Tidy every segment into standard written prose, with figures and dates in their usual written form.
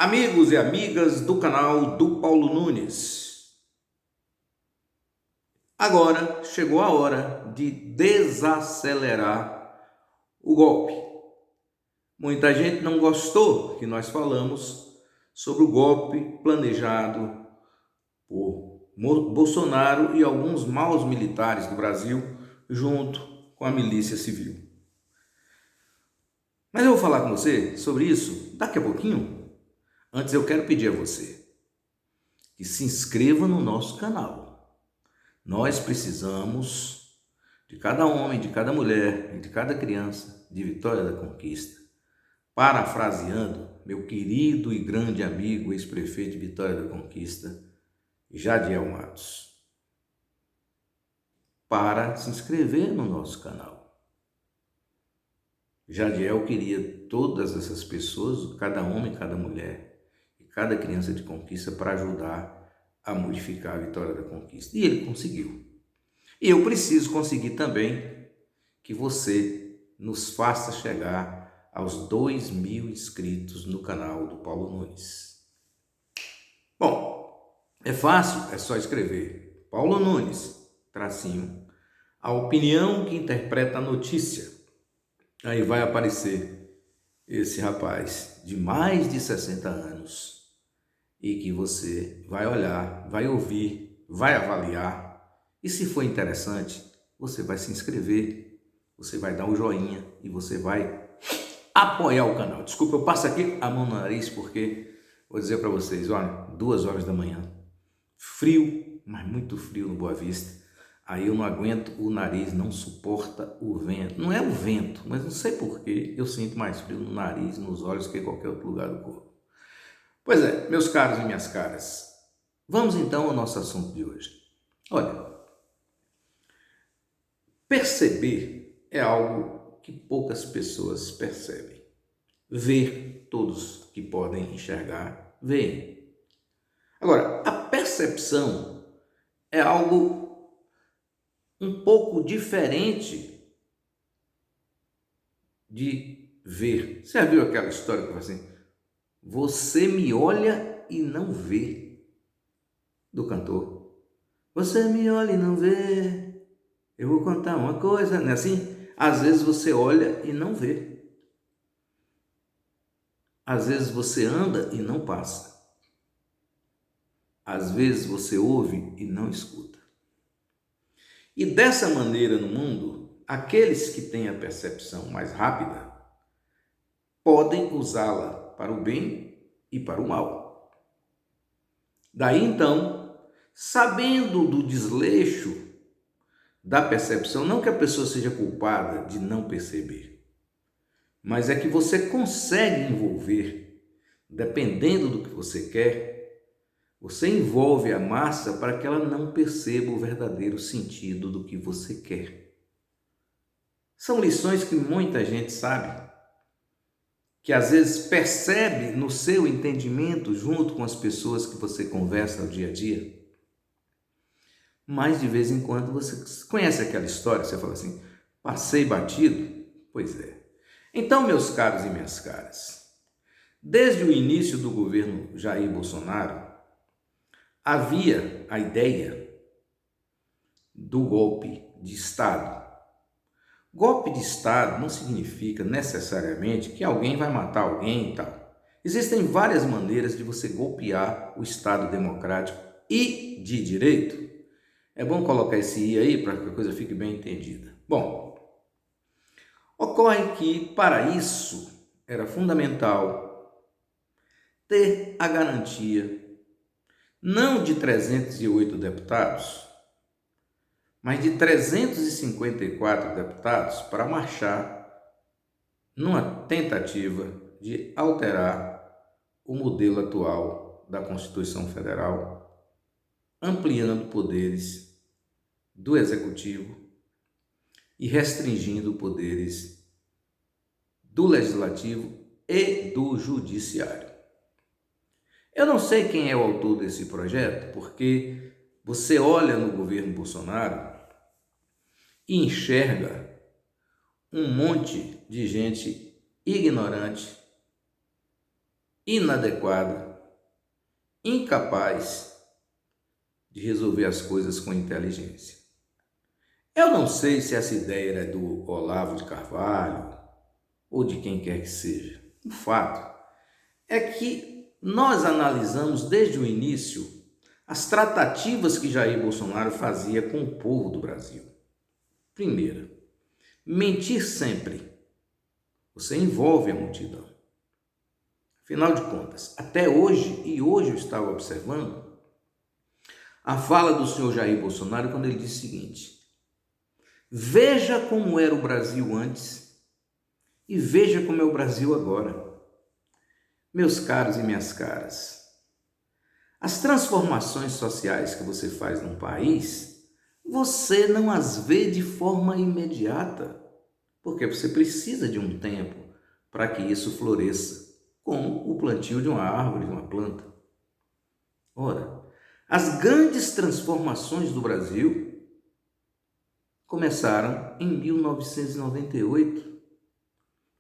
Amigos e amigas do canal do Paulo Nunes, agora chegou a hora de desacelerar o golpe. Muita gente não gostou que nós falamos sobre o golpe planejado por Bolsonaro e alguns maus militares do Brasil junto com a milícia civil. Mas eu vou falar com você sobre isso daqui a pouquinho. Antes eu quero pedir a você que se inscreva no nosso canal. Nós precisamos de cada homem, de cada mulher e de cada criança de Vitória da Conquista. Parafraseando meu querido e grande amigo ex-prefeito de Vitória da Conquista, Jadiel Matos, para se inscrever no nosso canal. Jadiel queria todas essas pessoas, cada homem, cada mulher, cada criança de conquista para ajudar a modificar a Vitória da Conquista. E ele conseguiu. E eu preciso conseguir também que você nos faça chegar aos 2.000 inscritos no canal do Paulo Nunes. Bom, é fácil, é só escrever Paulo Nunes, tracinho, a opinião que interpreta a notícia. Aí vai aparecer esse rapaz de mais de 60 anos, e que você vai olhar, vai ouvir, vai avaliar, e se for interessante, você vai se inscrever, você vai dar um joinha e você vai apoiar o canal. Desculpa, eu passo aqui a mão no nariz porque vou dizer para vocês, olha, 2 horas da manhã, frio, mas muito frio no Boa Vista, aí eu não aguento, o nariz não suporta o vento, não é o vento, mas não sei porquê, eu sinto mais frio no nariz, nos olhos que em qualquer outro lugar do corpo. Pois é, meus caros e minhas caras, vamos então ao nosso assunto de hoje. Olha, perceber é algo que poucas pessoas percebem. Ver, todos que podem enxergar, veem. Agora, a percepção é algo um pouco diferente de ver. Você já viu aquela história que fala assim: você me olha e não vê, do cantor. Você me olha e não vê, eu vou contar uma coisa, não é assim? Às vezes você olha e não vê. Às vezes você anda e não passa. Às vezes você ouve e não escuta. E dessa maneira no mundo, aqueles que têm a percepção mais rápida podem usá-la para o bem e para o mal. Daí então, sabendo do desleixo da percepção, não que a pessoa seja culpada de não perceber, mas é que você consegue envolver, dependendo do que você quer, você envolve a massa para que ela não perceba o verdadeiro sentido do que você quer. São lições que muita gente sabe, que às vezes percebe no seu entendimento junto com as pessoas que você conversa no dia a dia, mas de vez em quando você conhece aquela história, você fala assim, passei batido? Pois é. Então, meus caros e minhas caras, desde o início do governo Jair Bolsonaro, havia a ideia do golpe de Estado. Golpe de Estado não significa necessariamente que alguém vai matar alguém e tal. Existem várias maneiras de você golpear o Estado democrático e de direito. É bom colocar esse I aí para que a coisa fique bem entendida. Bom, ocorre que para isso era fundamental ter a garantia não de 308 deputados, mas de 354 deputados para marchar numa tentativa de alterar o modelo atual da Constituição Federal, ampliando poderes do Executivo e restringindo poderes do Legislativo e do Judiciário. Eu não sei quem é o autor desse projeto, porque você olha no governo Bolsonaro e enxerga um monte de gente ignorante, inadequado, incapaz de resolver as coisas com inteligência. Eu não sei se essa ideia é do Olavo de Carvalho ou de quem quer que seja. O fato é que nós analisamos desde o início as tratativas que Jair Bolsonaro fazia com o povo do Brasil. Primeiro, mentir sempre. Você envolve a multidão. Afinal de contas, até hoje, e hoje eu estava observando, a fala do senhor Jair Bolsonaro quando ele disse o seguinte: veja como era o Brasil antes e veja como é o Brasil agora. Meus caros e minhas caras, as transformações sociais que você faz num país, você não as vê de forma imediata, porque você precisa de um tempo para que isso floresça, como o plantio de uma árvore, de uma planta. Ora, as grandes transformações do Brasil começaram em 1998,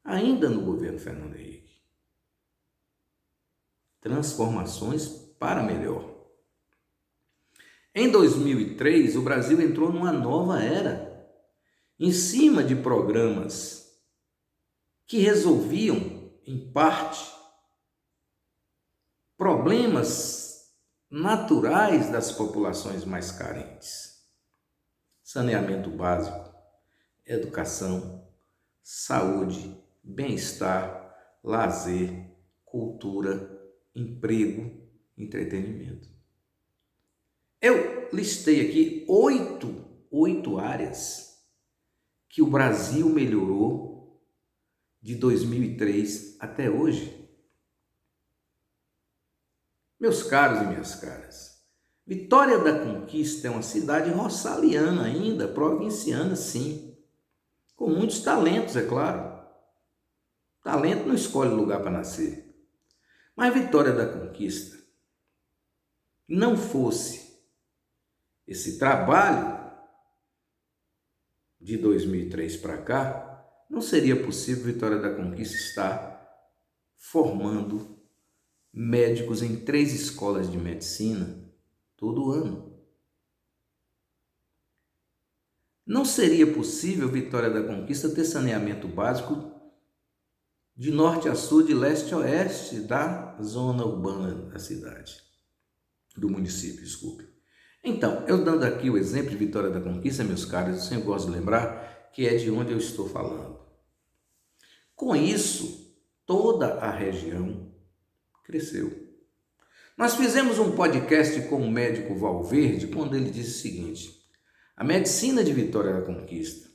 ainda no governo Fernando Henrique. Transformações para melhor. Em 2003, o Brasil entrou numa nova era, em cima de programas que resolviam, em parte, problemas naturais das populações mais carentes. Saneamento básico, educação, saúde, bem-estar, lazer, cultura, emprego, entretenimento. Eu listei aqui oito áreas que o Brasil melhorou de 2003 até hoje. Meus caros e minhas caras, Vitória da Conquista é uma cidade roçaliana ainda, provinciana sim, com muitos talentos, é claro. Talento não escolhe lugar para nascer. Mas Vitória da Conquista não fosse esse trabalho de 2003 para cá, não seria possível Vitória da Conquista estar formando médicos em 3 escolas de medicina todo ano. Não seria possível Vitória da Conquista ter saneamento básico de norte a sul, de leste a oeste da zona urbana da cidade, do município, desculpe. Então, eu dando aqui o exemplo de Vitória da Conquista, meus caros, eu sempre gosto de lembrar que é de onde eu estou falando. Com isso, toda a região cresceu. Nós fizemos um podcast com o médico Valverde, quando ele disse o seguinte: a medicina de Vitória da Conquista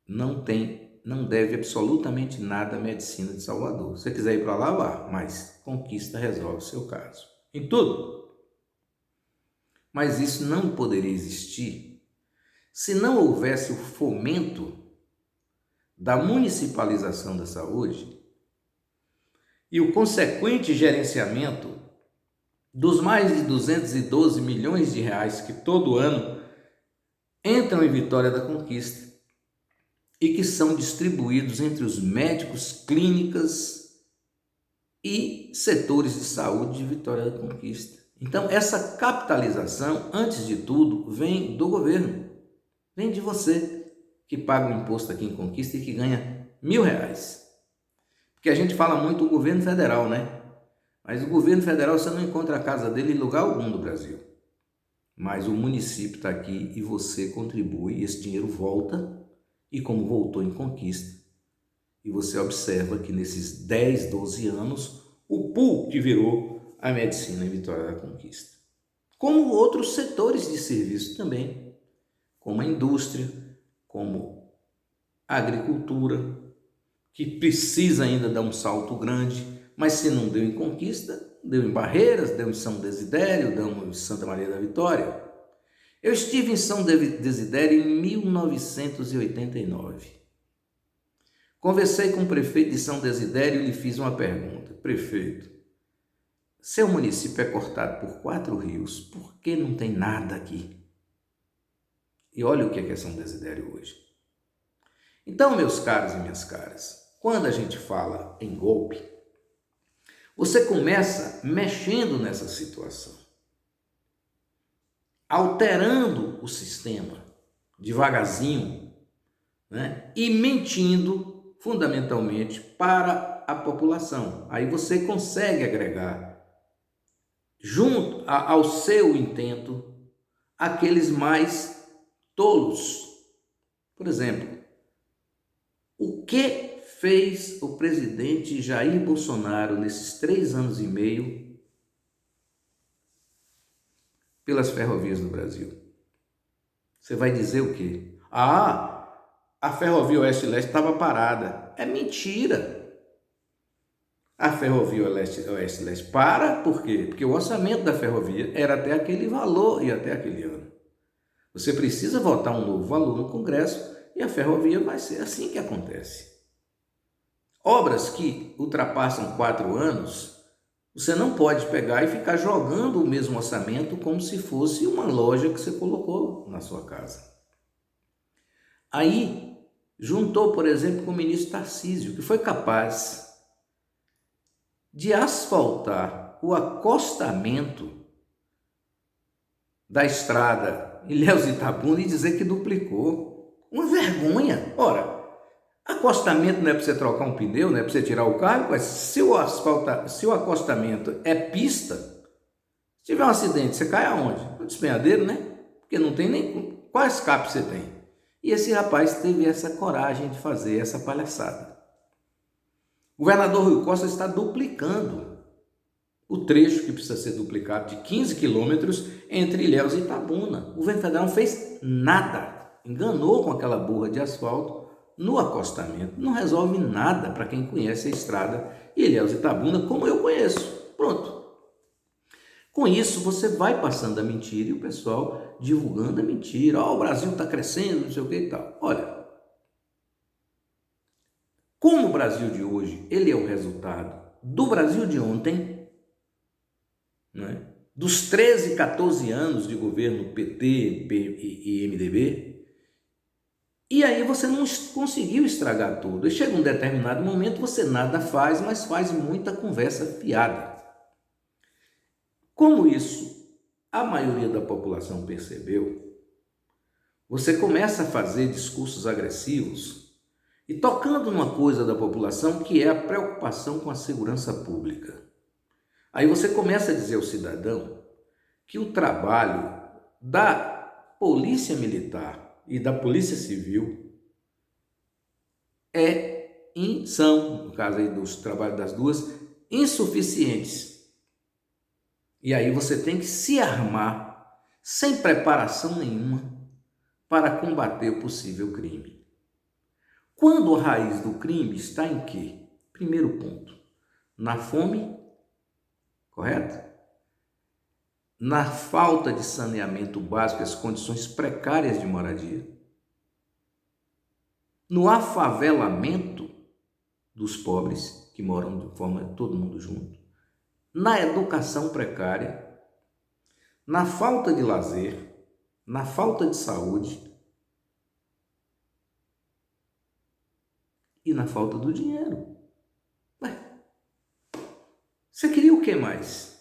não deve absolutamente nada à medicina de Salvador. Se você quiser ir para lá, vá, mas Conquista resolve o seu caso. Em tudo. Mas isso não poderia existir se não houvesse o fomento da municipalização da saúde e o consequente gerenciamento dos mais de 212 milhões de reais que todo ano entram em Vitória da Conquista e que são distribuídos entre os médicos, clínicas e setores de saúde de Vitória da Conquista. Então, essa capitalização, antes de tudo, vem do governo, vem de você que paga o imposto aqui em Conquista e que ganha R$1.000. Porque a gente fala muito do governo federal, né? Mas o governo federal você não encontra a casa dele em lugar algum do Brasil. Mas o município está aqui e você contribui, esse dinheiro volta, e como voltou em Conquista, e você observa que nesses 10, 12 anos, o pool que virou a medicina em Vitória da Conquista. Como outros setores de serviço também, como a indústria, como a agricultura, que precisa ainda dar um salto grande, mas se não deu em Conquista, deu em Barreiras, deu em São Desidério, deu em Santa Maria da Vitória. Eu estive em São Desidério em 1989. Conversei com o prefeito de São Desidério e lhe fiz uma pergunta. Prefeito, seu município é cortado por 4 rios, por que não tem nada aqui? E olha o que é São Desidério hoje. Então, meus caros e minhas caras, quando a gente fala em golpe, Você começa mexendo nessa situação, alterando o sistema devagarzinho, né? E mentindo fundamentalmente para a população. Aí você consegue agregar junto ao seu intento aqueles mais tolos. Por exemplo, o que fez o presidente Jair Bolsonaro nesses 3 anos e meio pelas ferrovias do Brasil? Você vai dizer o quê? Ah, a ferrovia Oeste-Leste estava parada. É mentira. A ferrovia Oeste-Leste para, por quê? Porque o orçamento da ferrovia era até aquele valor e até aquele ano. Você precisa votar um novo valor no Congresso e a ferrovia vai ser assim que acontece. Obras que ultrapassam 4 anos, você não pode pegar e ficar jogando o mesmo orçamento como se fosse uma loja que você colocou na sua casa. Aí, juntou, por exemplo, com o ministro Tarcísio, que foi capaz de asfaltar o acostamento da estrada Ilhéus-Itabuna e dizer que duplicou. Uma vergonha. Ora, acostamento não é para você trocar um pneu, não é para você tirar o carro, mas se o acostamento é pista, se tiver um acidente, você cai aonde? No despenhadeiro, né? Porque não tem nem qual escape você tem. E esse rapaz teve essa coragem de fazer essa palhaçada. O governador Rui Costa está duplicando o trecho que precisa ser duplicado de 15 quilômetros entre Ilhéus e Itabuna. O governo federal não fez nada, enganou com aquela burra de asfalto no acostamento. Não resolve nada para quem conhece a estrada Ilhéus e Itabuna, como eu conheço. Pronto. Com isso, você vai passando a mentira e o pessoal divulgando a mentira. O Brasil está crescendo, não sei o que e tal. Olha, como o Brasil de hoje, ele é o resultado do Brasil de ontem, né? Dos 13, 14 anos de governo PT e MDB, e aí você não conseguiu estragar tudo. E chega um determinado momento, você nada faz, mas faz muita conversa fiada. Como isso a maioria da população percebeu, você começa a fazer discursos agressivos e tocando numa coisa da população que é a preocupação com a segurança pública. Aí você começa a dizer ao cidadão que o trabalho da Polícia Militar e da Polícia Civil são, no caso aí dos trabalhos das duas, insuficientes. E aí você tem que se armar sem preparação nenhuma para combater o possível crime. Quando a raiz do crime está em quê? Primeiro ponto, na fome, correto? Na falta de saneamento básico, as condições precárias de moradia, no afavelamento dos pobres, que moram de forma todo mundo junto, na educação precária, na falta de lazer, na falta de saúde e na falta do dinheiro. Ué, você queria o que mais?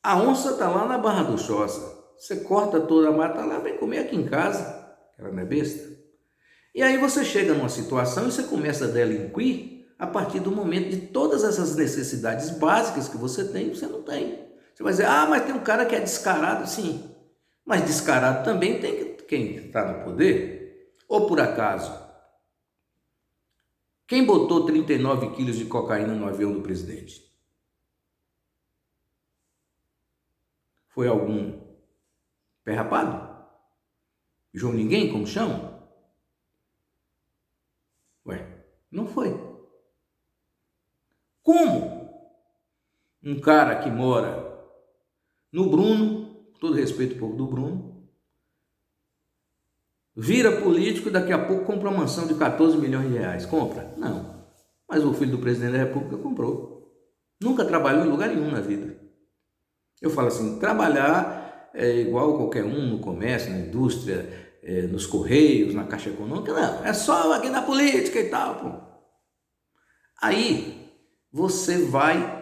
A onça está lá na Barra do Choça. Você corta toda a mata lá, vem comer aqui em casa. Ela não é besta? E aí você chega numa situação e você começa a delinquir a partir do momento de todas essas necessidades básicas que você tem, você não tem. Você vai dizer, mas tem um cara que é descarado. Sim, mas descarado também tem quem está no poder. Ou por acaso, quem botou 39 quilos de cocaína no avião do presidente? Foi algum pé rapado? João Ninguém, como chama? Ué, não foi. Como um cara que mora no Bruno, com todo respeito ao povo do Bruno, vira político e daqui a pouco compra uma mansão de 14 milhões de reais? Compra? Não. Mas o filho do presidente da República comprou. Nunca trabalhou em lugar nenhum na vida. Eu falo assim, trabalhar é igual qualquer um no comércio, na indústria, nos correios, na Caixa Econômica, não, é só aqui na política e tal, pô. Aí você vai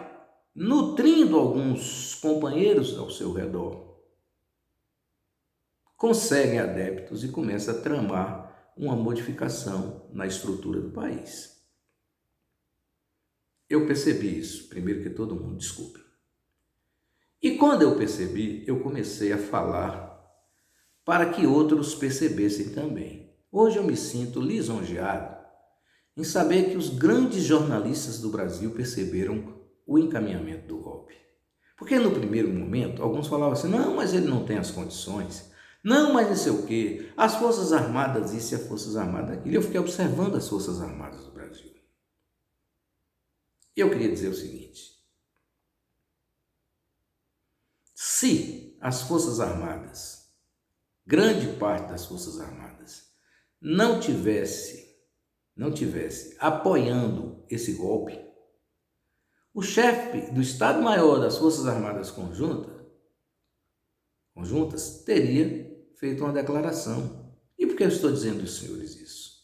nutrindo alguns companheiros ao seu redor, conseguem adeptos e começa a tramar uma modificação na estrutura do país. Eu percebi isso, primeiro que todo mundo, desculpe. E quando eu percebi, eu comecei a falar para que outros percebessem também. Hoje eu me sinto lisonjeado em saber que os grandes jornalistas do Brasil perceberam o encaminhamento do golpe. Porque no primeiro momento, alguns falavam assim, não, mas ele não tem as condições, não, mas não sei o quê, as Forças Armadas isso e as Forças Armadas aquilo. Eu fiquei observando as Forças Armadas do Brasil. E eu queria dizer o seguinte, se as Forças Armadas, grande parte das Forças Armadas, não tivesse apoiando esse golpe, o chefe do Estado-Maior das Forças Armadas Conjuntas teria feito uma declaração. E por que eu estou dizendo aos senhores isso?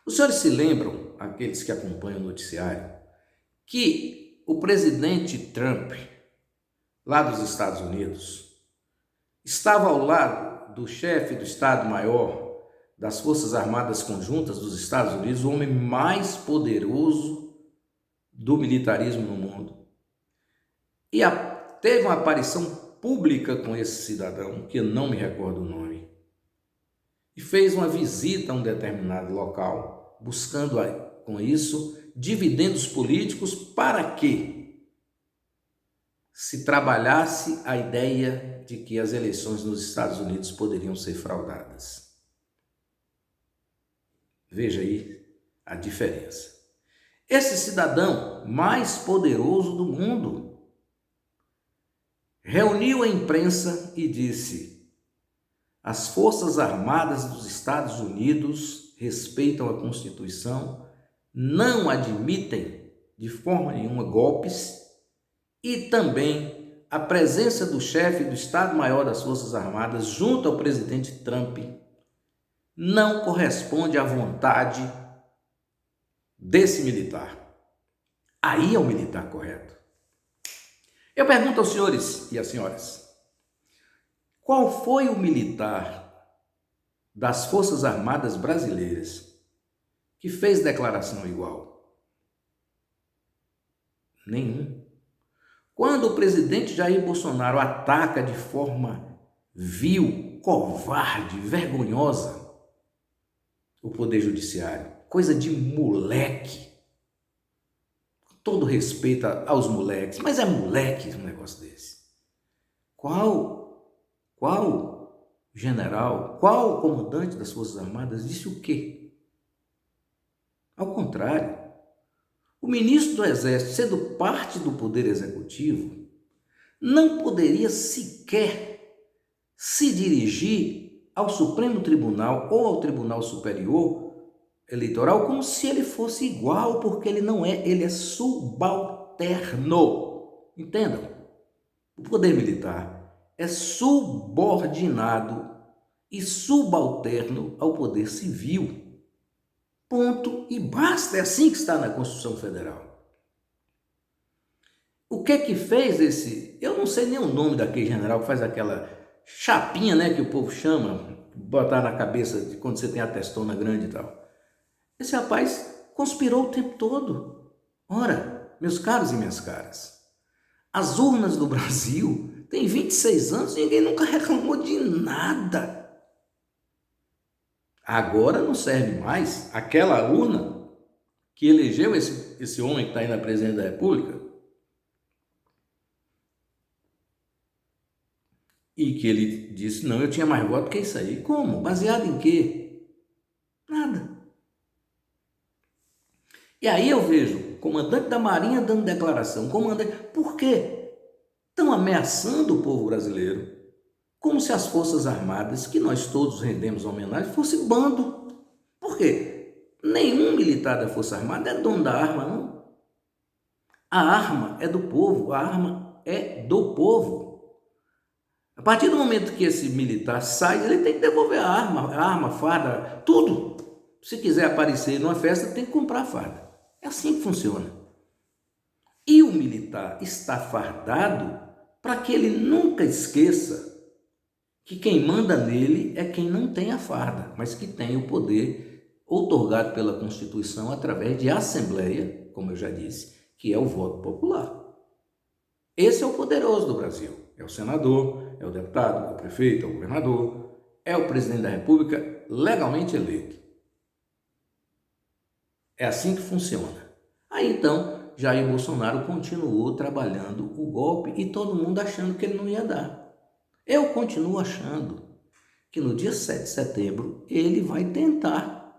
Os senhores se lembram, aqueles que acompanham o noticiário, que o presidente Trump, lá dos Estados Unidos, estava ao lado do chefe do Estado-Maior das Forças Armadas Conjuntas dos Estados Unidos, o homem mais poderoso do militarismo no mundo. E teve uma aparição pública com esse cidadão, que eu não me recordo o nome, e fez uma visita a um determinado local, buscando com isso dividendos políticos para que se trabalhasse a ideia de que as eleições nos Estados Unidos poderiam ser fraudadas. Veja aí a diferença. Esse cidadão mais poderoso do mundo reuniu a imprensa e disse: as Forças Armadas dos Estados Unidos respeitam a Constituição, não admitem de forma nenhuma golpes e também a presença do chefe do Estado-Maior das Forças Armadas junto ao presidente Trump não corresponde à vontade desse militar. Aí é o militar correto. Eu pergunto aos senhores e às senhoras, qual foi o militar das Forças Armadas brasileiras que fez declaração igual? Nenhum. Quando o presidente Jair Bolsonaro ataca de forma vil, covarde, vergonhosa o Poder Judiciário, coisa de moleque, com todo respeito aos moleques, mas é moleque um negócio desse. Qual general, qual comandante das Forças Armadas disse o quê? Ao contrário, o ministro do Exército, sendo parte do Poder Executivo, não poderia sequer se dirigir ao Supremo Tribunal ou ao Tribunal Superior Eleitoral como se ele fosse igual, porque ele não é, ele é subalterno. Entendam? O poder militar é subordinado e subalterno ao poder civil. Ponto e basta, é assim que está na Constituição Federal. O que é que fez esse, eu não sei nem o nome daquele general que faz aquela chapinha, né, que o povo chama, botar na cabeça de quando você tem a testona grande e tal. Esse rapaz conspirou o tempo todo. Ora, meus caros e minhas caras, as urnas do Brasil têm 26 anos e ninguém nunca reclamou de nada. Agora não serve mais aquela urna que elegeu esse homem que está aí na presidência da República e que ele disse, não, eu tinha mais voto que isso aí. Como? Baseado em quê? Nada. E aí eu vejo o comandante da Marinha dando declaração, por quê? Estão ameaçando o povo brasileiro, como se as Forças Armadas, que nós todos rendemos homenagem, fosse bando. Por quê? Nenhum militar da Força Armada é dono da arma, não. A arma é do povo, a arma é do povo. A partir do momento que esse militar sai, ele tem que devolver a arma, farda, tudo. Se quiser aparecer numa festa, tem que comprar a farda. É assim que funciona. E o militar está fardado para que ele nunca esqueça que quem manda nele é quem não tem a farda, mas que tem o poder outorgado pela Constituição através de assembleia, como eu já disse, que é o voto popular. Esse é o poderoso do Brasil. É o senador, é o deputado, é o prefeito, é o governador, é o presidente da República legalmente eleito. É assim que funciona. Aí então, Jair Bolsonaro continuou trabalhando o golpe e todo mundo achando que ele não ia dar. Eu continuo achando que no dia 7 de setembro ele vai tentar.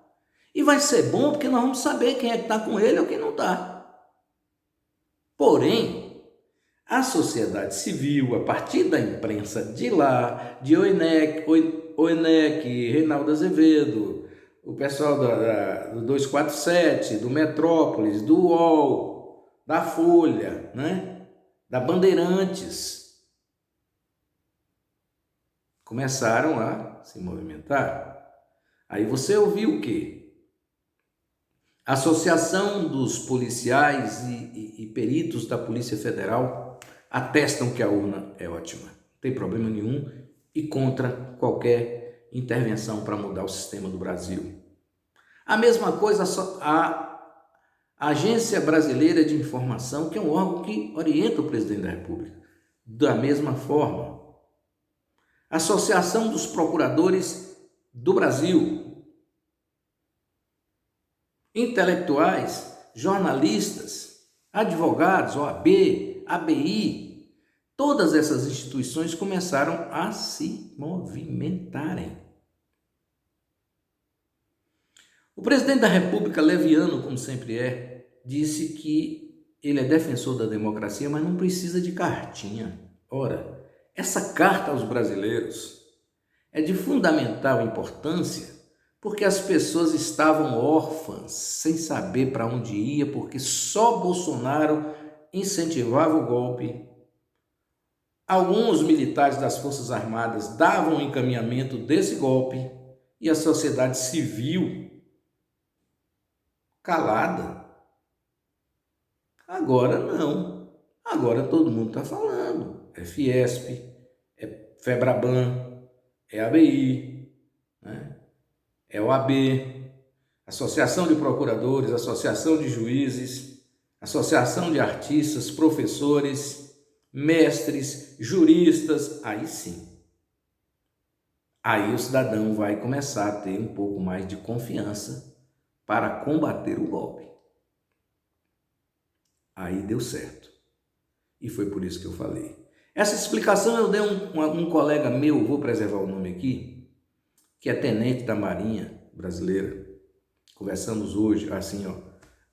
E vai ser bom porque nós vamos saber quem é que está com ele ou quem não está. Porém, a sociedade civil, a partir da imprensa de lá, de OINEC, Reinaldo Azevedo, o pessoal do 247, do Metrópolis, do UOL, da Folha, né? Da Bandeirantes, começaram a se movimentar. Aí você ouviu o quê? A Associação dos Policiais e Peritos da Polícia Federal atestam que a urna é ótima, não tem problema nenhum e contra qualquer intervenção para mudar o sistema do Brasil. A mesma coisa a Agência Brasileira de Informação, que é um órgão que orienta o presidente da República. Da mesma forma, a Associação dos Procuradores do Brasil, intelectuais, jornalistas, advogados, OAB, ABI, todas essas instituições começaram a se movimentarem. O presidente da República, leviano como sempre é, disse que ele é defensor da democracia, mas não precisa de cartinha. Ora, essa carta aos brasileiros é de fundamental importância porque as pessoas estavam órfãs, sem saber para onde ia, porque só Bolsonaro incentivava o golpe. Alguns militares das Forças Armadas davam o encaminhamento desse golpe e a sociedade civil calada. Agora não. Agora todo mundo está falando. É Fiesp, é Febraban, é ABI, né? É OAB, Associação de Procuradores, Associação de Juízes, Associação de Artistas, Professores, Mestres, Juristas. Aí sim. Aí o cidadão vai começar a ter um pouco mais de confiança para combater o golpe. Aí deu certo. E foi por isso que eu falei. Essa explicação eu dei um colega meu, vou preservar o nome aqui, que é tenente da Marinha Brasileira. Conversamos hoje, assim,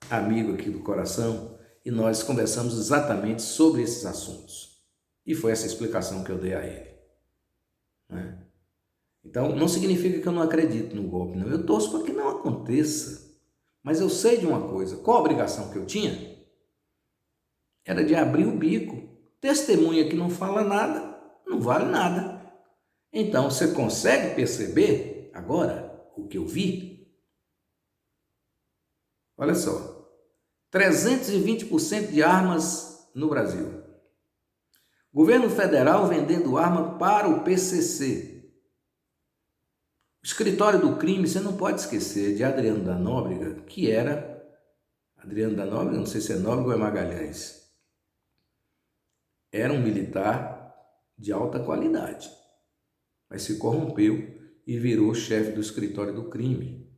amigo aqui do coração, e nós conversamos exatamente sobre esses assuntos. E foi essa explicação que eu dei a ele. Né? Então, não significa que eu não acredito no golpe, não. Eu torço para que não aconteça. Mas eu sei de uma coisa, qual a obrigação que eu tinha? Era de abrir o bico. Testemunha que não fala nada, não vale nada. Então, você consegue perceber agora o que eu vi? Olha só, 320% de armas no Brasil. Governo federal vendendo arma para o PCC. O escritório do crime, você não pode esquecer de Adriano da Nóbrega, que era... Adriano da Nóbrega, não sei se é Nóbrega ou é Magalhães. Era um militar de alta qualidade, mas se corrompeu e virou chefe do escritório do crime.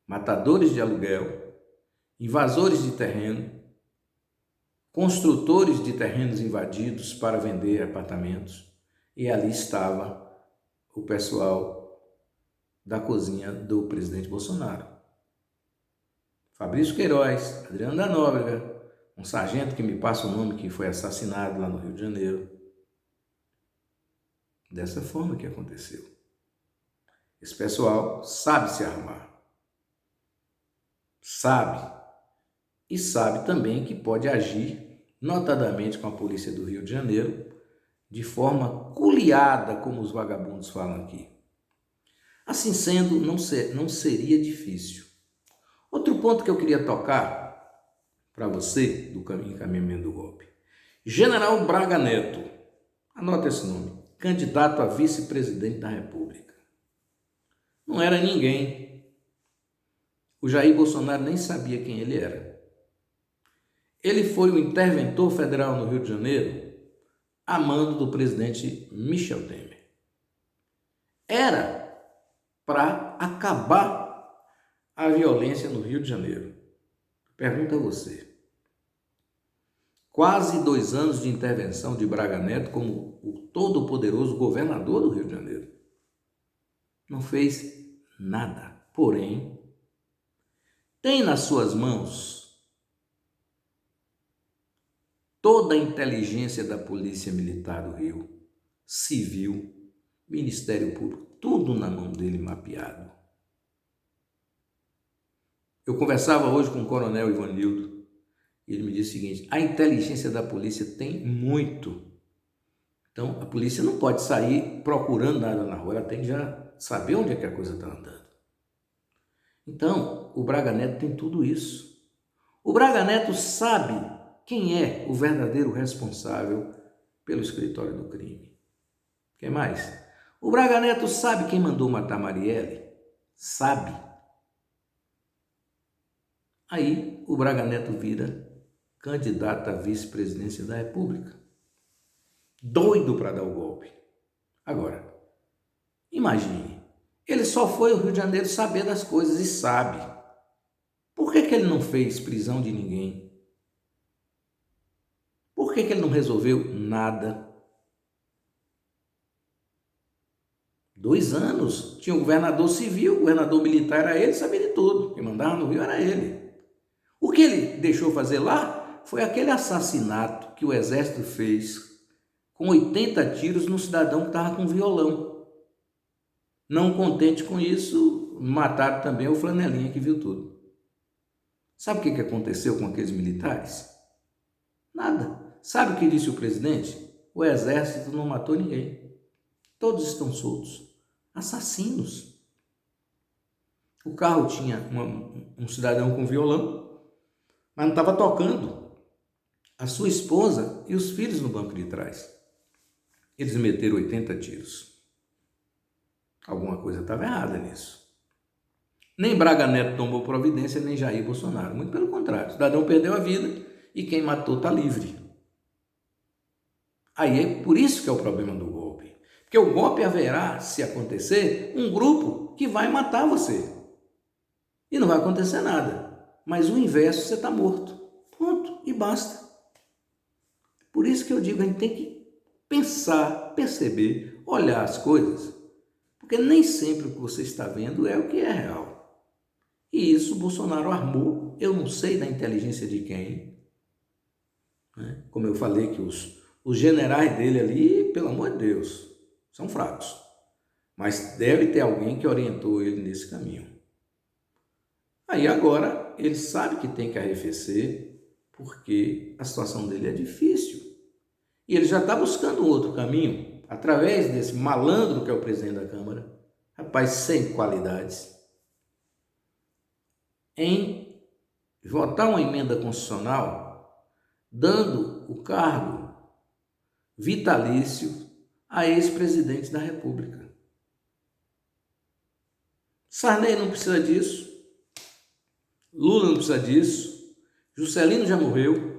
Matadores de aluguel, invasores de terreno, construtores de terrenos invadidos para vender apartamentos, e ali estava o pessoal da cozinha do presidente Bolsonaro. Fabrício Queiroz, Adriano da Nóbrega, um sargento que me passa o nome, que foi assassinado lá no Rio de Janeiro. Dessa forma que aconteceu. Esse pessoal sabe se armar. Sabe. E sabe também que pode agir, notadamente com a polícia do Rio de Janeiro, de forma culiada, como os vagabundos falam aqui. Assim sendo, não seria difícil. Outro ponto que eu queria tocar para você do encaminhamento do golpe. General Braga Neto, anota esse nome, candidato a vice-presidente da República. Não era ninguém. O Jair Bolsonaro nem sabia quem ele era. Ele foi o interventor federal no Rio de Janeiro, a mando do presidente Michel Temer. Era para acabar a violência no Rio de Janeiro. Pergunto a você. Quase 2 anos de intervenção de Braga Neto como o todo-poderoso governador do Rio de Janeiro. Não fez nada. Porém, tem nas suas mãos toda a inteligência da Polícia Militar do Rio, Civil, Ministério Público, tudo na mão dele mapeado. Eu conversava hoje com o coronel Ivanildo e ele me disse o seguinte: a inteligência da polícia tem muito. Então, a polícia não pode sair procurando nada na rua, ela tem que já saber onde é que a coisa está andando. Então, o Braga Neto tem tudo isso. O Braga Neto sabe quem é o verdadeiro responsável pelo escritório do crime. Quem mais? O Braga Neto sabe quem mandou matar Marielle? Sabe. Aí, o Braga Neto vira candidato à vice-presidência da República. Doido para dar o golpe. Agora, imagine, ele só foi ao Rio de Janeiro saber das coisas e sabe. Por que ele não fez prisão de ninguém? Por que ele não resolveu nada? 2 anos, tinha o governador civil, o governador militar era ele, sabia de tudo. Quem mandava no Rio era ele. O que ele deixou fazer lá foi aquele assassinato que o exército fez com 80 tiros no cidadão que estava com violão. Não contente com isso, mataram também o flanelinha que viu tudo. Sabe o que aconteceu com aqueles militares? Nada. Sabe o que disse o presidente? O exército não matou ninguém. Todos estão soltos. Assassinos. O carro tinha um cidadão com violão, mas não estava tocando. A sua esposa e os filhos no banco de trás. Eles meteram 80 tiros. Alguma coisa estava errada nisso. Nem Braga Neto tomou providência, nem Jair Bolsonaro. Muito pelo contrário. O cidadão perdeu a vida e quem matou está livre. Aí é por isso que é o problema do golpe. Porque o golpe haverá, se acontecer, um grupo que vai matar você. E não vai acontecer nada. Mas o inverso, você está morto. Pronto, e basta. Por isso que eu digo, a gente tem que pensar, perceber, olhar as coisas. Porque nem sempre o que você está vendo é o que é real. E isso o Bolsonaro armou, eu não sei da inteligência de quem. Né? Como eu falei que os generais dele ali, pelo amor de Deus, são fracos. Mas deve ter alguém que orientou ele nesse caminho. Aí agora ele sabe que tem que arrefecer, porque a situação dele é difícil. E ele já está buscando um outro caminho, através desse malandro que é o presidente da Câmara, rapaz sem qualidades, em votar uma emenda constitucional dando o cargo vitalício a ex-presidente da República. Sarney não precisa disso, Lula não precisa disso, Juscelino já morreu,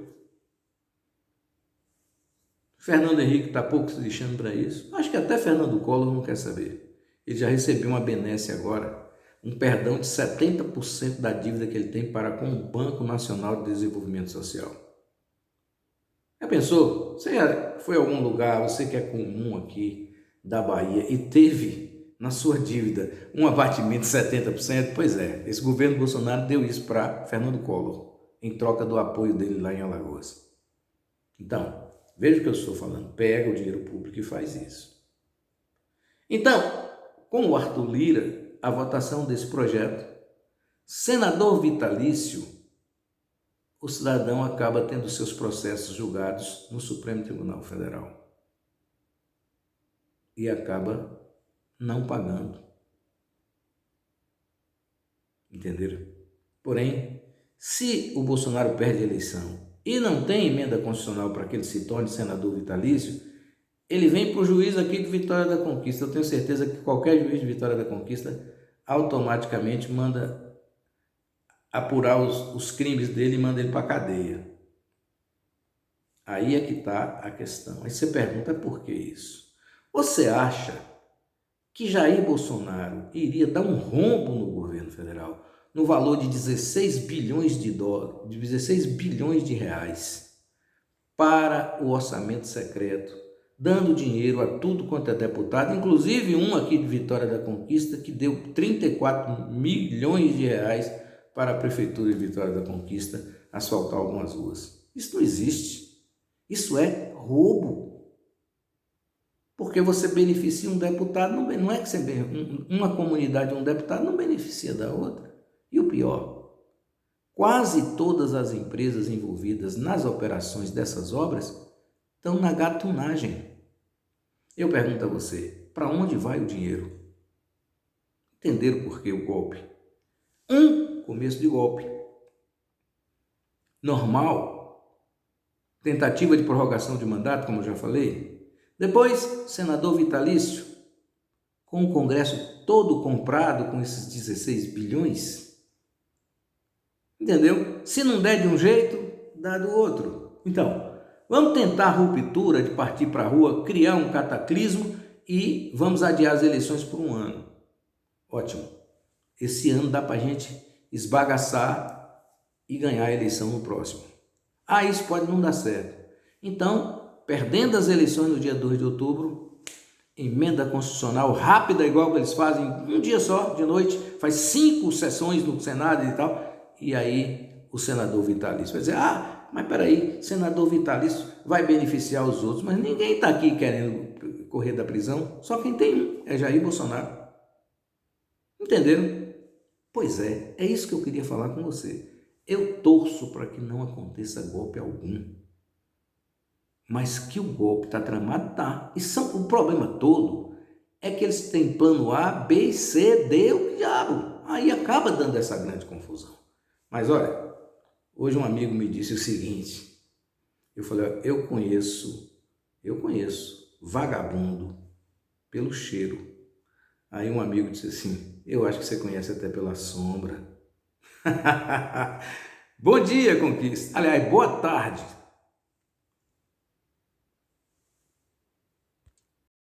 Fernando Henrique está pouco se lixando para isso. Acho que até Fernando Collor não quer saber. Ele já recebeu uma benesse agora, um perdão de 70% da dívida que ele tem para com o Banco Nacional de Desenvolvimento Social. Já pensou? Você foi a algum lugar, você que é comum aqui da Bahia e teve na sua dívida um abatimento de 70%? Pois é, esse governo Bolsonaro deu isso para Fernando Collor, em troca do apoio dele lá em Alagoas. Então, veja o que eu estou falando, pega o dinheiro público e faz isso. Então, com o Arthur Lira, a votação desse projeto, senador vitalício, o cidadão acaba tendo seus processos julgados no Supremo Tribunal Federal. E acaba não pagando. Entenderam? Porém, Se o Bolsonaro perde a eleição e não tem emenda constitucional para que ele se torne senador vitalício, ele vem para o juiz aqui de Vitória da Conquista. Eu tenho certeza que qualquer juiz de Vitória da Conquista automaticamente manda apurar os crimes dele e manda ele para a cadeia. Aí é que está a questão. Aí você pergunta por que isso? Você acha que Jair Bolsonaro iria dar um rombo no governo federal no valor de 16 bilhões de dólares, 16 bilhões de reais para o orçamento secreto, dando dinheiro a tudo quanto é deputado, inclusive um aqui de Vitória da Conquista que deu 34 milhões de reais para a prefeitura de Vitória da Conquista asfaltar algumas ruas? Isso não existe. Isso é roubo. Porque você beneficia um deputado, não é que você, uma comunidade, um deputado não beneficia da outra. E o pior, quase todas as empresas envolvidas nas operações dessas obras estão na gatunagem. Eu pergunto a você, para onde vai o dinheiro? Entenderam por que o golpe? Começo de golpe. Normal. Tentativa de prorrogação de mandato, como eu já falei. Depois, senador vitalício, com o Congresso todo comprado com esses 16 bilhões. Entendeu? Se não der de um jeito, dá do outro. Então, vamos tentar a ruptura de partir para a rua, criar um cataclismo e vamos adiar as eleições por um ano. Ótimo. Esse ano dá para a gente esbagaçar e ganhar a eleição no próximo. Isso pode não dar certo. Então, perdendo as eleições no dia 2 de outubro, emenda constitucional rápida, igual que eles fazem um dia só, de noite, faz 5 sessões no Senado e tal, e aí o senador vitalício vai dizer, mas peraí, senador vitalício vai beneficiar os outros, mas ninguém está aqui querendo correr da prisão, só quem tem um, é Jair Bolsonaro. Entenderam? Pois é isso que eu queria falar com você. Eu torço para que não aconteça golpe algum. Mas que o golpe está tramado, tá. E o problema todo é que eles têm plano A, B, C, D, o diabo. Aí acaba dando essa grande confusão. Mas olha, hoje um amigo me disse o seguinte. Eu falei, eu conheço vagabundo pelo cheiro. Aí um amigo disse assim, eu acho que você conhece até pela sombra. Bom dia, Conquista. Aliás, boa tarde.